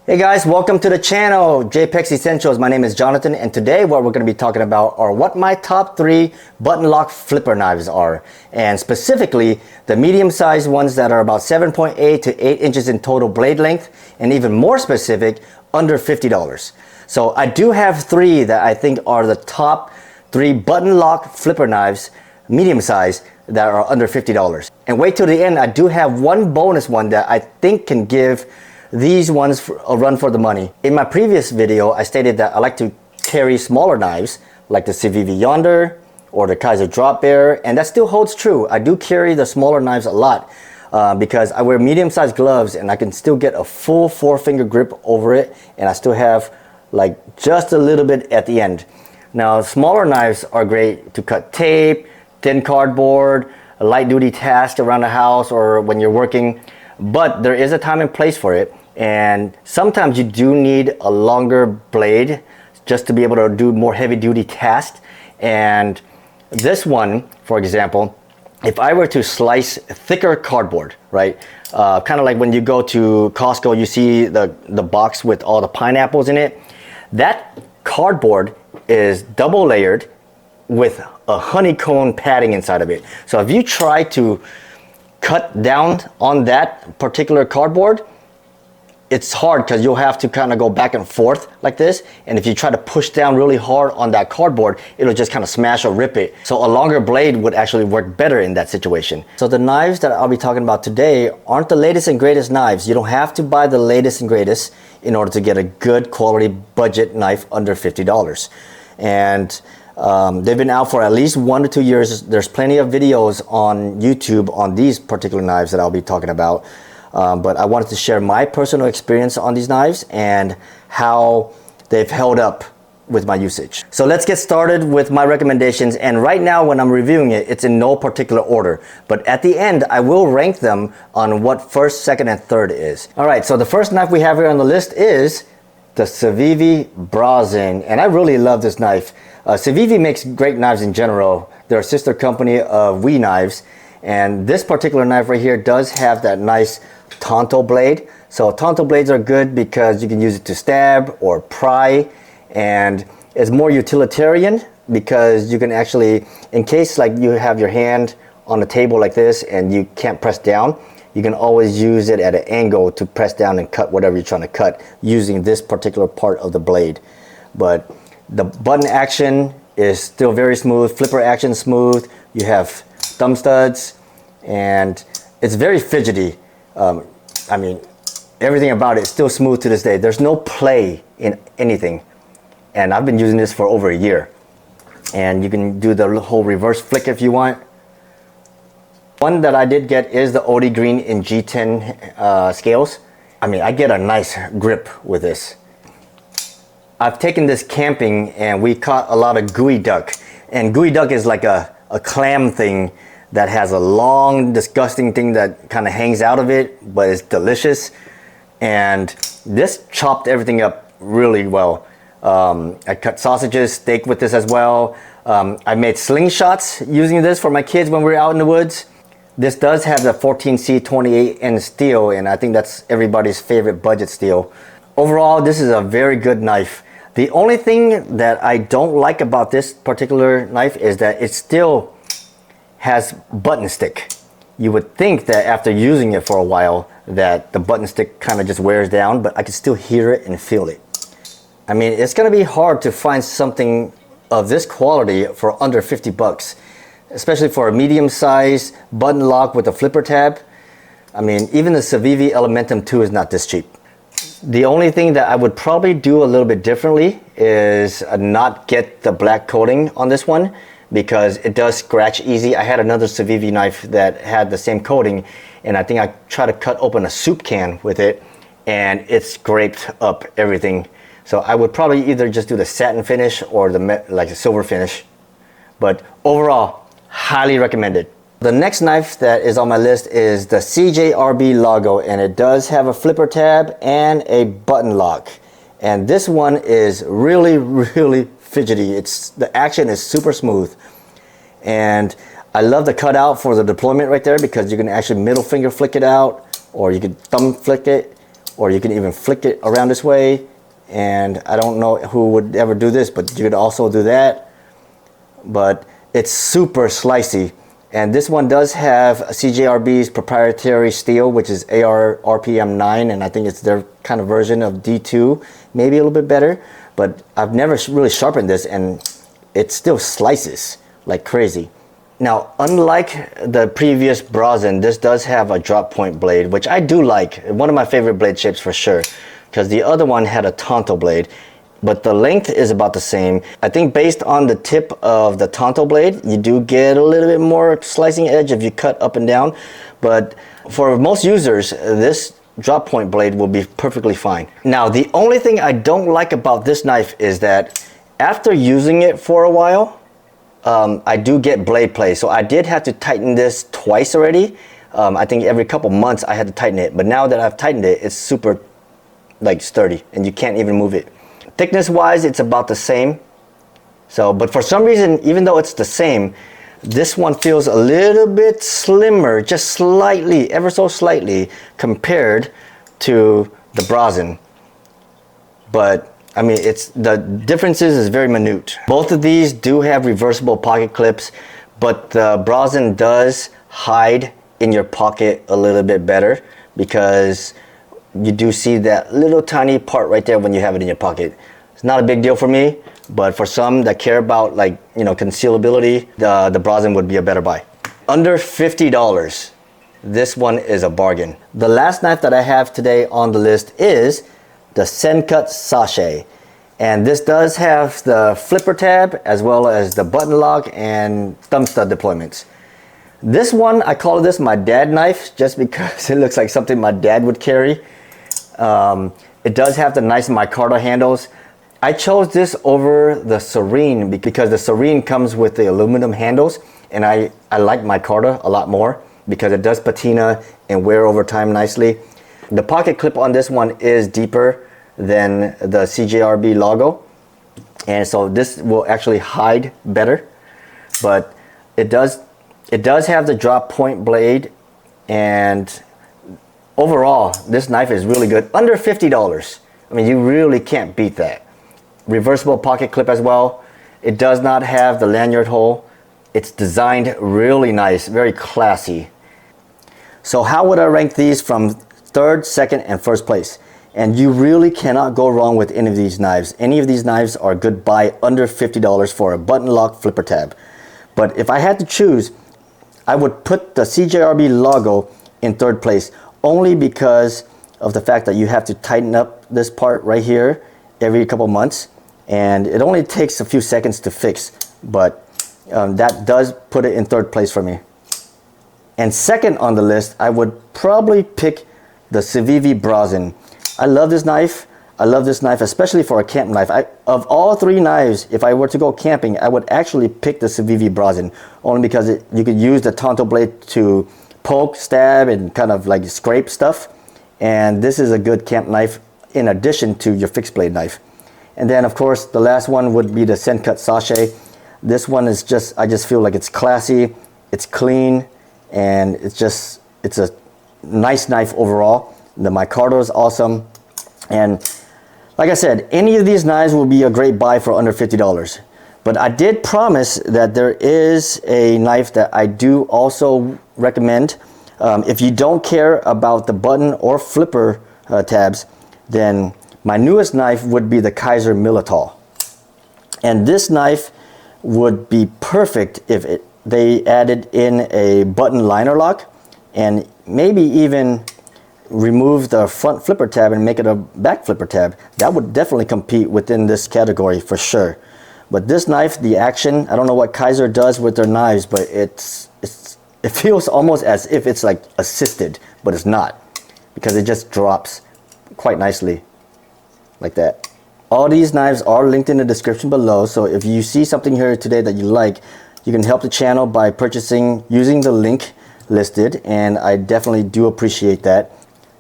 Hey guys, welcome to the channel, JPEX Essentials. My name is Jonathan, and today what we're going to be talking about are what my top 3 button lock flipper knives are, and specifically the medium-sized ones that are about 7.8 to 8 inches in total blade length, and even more specific, under $50. So I do have 3 that I think are the top 3 button lock flipper knives, medium-sized, that are under $50. And wait till the end, I do have one bonus one that I think can give these ones a run for the money. In my previous video, I stated that I like to carry smaller knives like the Civivi Yonder or the Kaiser Drop Bear, and that still holds true. I do carry the smaller knives a lot because I wear medium-sized gloves and I can still get a full 4-finger grip over it, and I still have like just a little bit at the end. Now, smaller knives are great to cut tape, thin cardboard, a light-duty task around the house or when you're working. But there is a time and place for it, and sometimes you do need a longer blade just to be able to do more heavy-duty tasks. And this one, for example, if I were to slice thicker cardboard, right, kind of like when you go to Costco, you see the box with all the pineapples in it. That cardboard is double layered with a honeycomb padding inside of it. So if you try to cut down on that particular cardboard, it's hard because you'll have to kind of go back and forth like this, and if you try to push down really hard on that cardboard, it'll just kind of smash or rip it. So a longer blade would actually work better in that situation. So the knives that I'll be talking about today aren't the latest and greatest knives. You don't have to buy the latest and greatest in order to get a good quality budget knife under $50. And they've been out for at least 1 to 2 years. There's plenty of videos on YouTube on these particular knives that I'll be talking about. But I wanted to share my personal experience on these knives and how they've held up with my usage. So let's get started with my recommendations. And right now when I'm reviewing it, it's in no particular order. But at the end, I will rank them on what first, second, and third is. All right, so the first knife we have here on the list is the Civivi Brazen. And I really love this knife. Civivi makes great knives in general. They're a sister company of We Knives, and this particular knife right here does have that nice Tonto blade. So Tonto blades are good because you can use it to stab or pry, and it's more utilitarian because you can actually, in case like you have your hand on a table like this and you can't press down, you can always use it at an angle to press down and cut whatever you're trying to cut using this particular part of the blade. But the button action is still very smooth, flipper action smooth. You have thumb studs, and it's very fidgety. I mean, everything about it is still smooth to this day. There's no play in anything, and I've been using this for over a year. And you can do the whole reverse flick if you want. One that I did get is the OD Green in G10 scales. I mean, I get a nice grip with this. I've taken this camping and we caught a lot of gooey duck. And gooey duck is like a clam thing that has a long, disgusting thing that kind of hangs out of it, but it's delicious. And this chopped everything up really well. I cut sausages, steak with this as well. I made slingshots using this for my kids when we were out in the woods. This does have the 14C28N steel, and I think that's everybody's favorite budget steel. Overall, this is a very good knife. The only thing that I don't like about this particular knife is that it still has button stick. You would think that after using it for a while that the button stick kind of just wears down, but I can still hear it and feel it. I mean, it's gonna be hard to find something of this quality for under 50 bucks, especially for a medium-sized button lock with a flipper tab. I mean, even the Civivi Elementum 2 is not this cheap. The only thing that I would probably do a little bit differently is not get the black coating on this one because it does scratch easy. I had another Civivi knife that had the same coating, and I think I tried to cut open a soup can with it and it scraped up everything. So I would probably either just do the satin finish or the silver finish. But overall, highly recommended. The next knife that is on my list is the CJRB Lago, and it does have a flipper tab and a button lock. And this one is really, really fidgety. The action is super smooth. And I love the cutout for the deployment right there because you can actually middle finger flick it out, or you can thumb flick it, or you can even flick it around this way. And I don't know who would ever do this, but you could also do that. But it's super slicey. And this one does have CJRB's proprietary steel, which is RPM 9, and I think it's their kind of version of D2, maybe a little bit better. But I've never really sharpened this, and it still slices like crazy. Now, unlike the previous Brazen, this does have a drop point blade, which I do like. One of my favorite blade shapes for sure, because the other one had a Tonto blade, but the length is about the same. I think based on the tip of the Tonto blade, you do get a little bit more slicing edge if you cut up and down. But for most users, this drop point blade will be perfectly fine. Now, the only thing I don't like about this knife is that after using it for a while, I do get blade play. So I did have to tighten this twice already. I think every couple months I had to tighten it. But now that I've tightened it, it's super like sturdy and you can't even move it. Thickness wise, it's about the same. So, but for some reason, even though it's the same, this one feels a little bit slimmer, just slightly, ever so slightly, compared to the Brazen. But I mean, the differences is very minute. Both of these do have reversible pocket clips, but the Brazen does hide in your pocket a little bit better because you do see that little tiny part right there when you have it in your pocket. It's not a big deal for me, but for some that care about, like, you know, concealability, the Brazen would be a better buy. Under $50, this one is a bargain. The last knife that I have today on the list is the Sencut Sachse. And this does have the flipper tab as well as the button lock and thumb stud deployments. This one, I call this my dad knife just because it looks like something my dad would carry. It does have the nice micarta handles. I chose this over the Serene because the Serene comes with the aluminum handles, and I like micarta a lot more because it does patina and wear over time nicely. The pocket clip on this one is deeper than the CJRB Lago, and so this will actually hide better. But it does have the drop point blade, and overall this knife is really good. Under $50. I mean, you really can't beat that. Reversible pocket clip as well. It does not have the lanyard hole. It's designed really nice, very classy. So how would I rank these from third, second, and first place? And you really cannot go wrong with any of these knives. Any of these knives are a good buy under $50 for a button lock flipper tab. But if I had to choose, I would put the CJRB Lago in third place, only because of the fact that you have to tighten up this part right here every couple months, and it only takes a few seconds to fix, but that does put it in third place for me. And second on the list, I would probably pick the Civivi Brazen. I love this knife. I love this knife, especially for a camp knife. Of all three knives, if I were to go camping, I would actually pick the Civivi Brazen, only because you could use the Tonto blade to poke, stab, and kind of like scrape stuff. And this is a good camp knife in addition to your fixed blade knife. And then of course the last one would be the Sencut Sachse. This one is just, I just feel like it's classy, it's clean, and it's a nice knife overall. The micarta is awesome, and like I said, any of these knives will be a great buy for under $50. But I did promise that there is a knife that I do also recommend. If you don't care about the button or flipper tabs, then my newest knife would be the Kaiser Milital. And this knife would be perfect if they added in a button liner lock, and maybe even remove the front flipper tab and make it a back flipper tab. That would definitely compete within this category for sure. But this knife, the action, I don't know what Kaiser does with their knives, but it feels almost as if it's like assisted, but it's not, because it just drops quite nicely like that. All these knives are linked in the description below, so if you see something here today that you like, you can help the channel by purchasing using the link listed, and I definitely do appreciate that.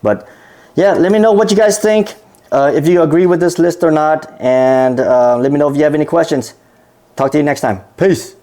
But yeah, let me know what you guys think, if you agree with this list or not, and let me know if you have any questions. Talk to you next time. Peace.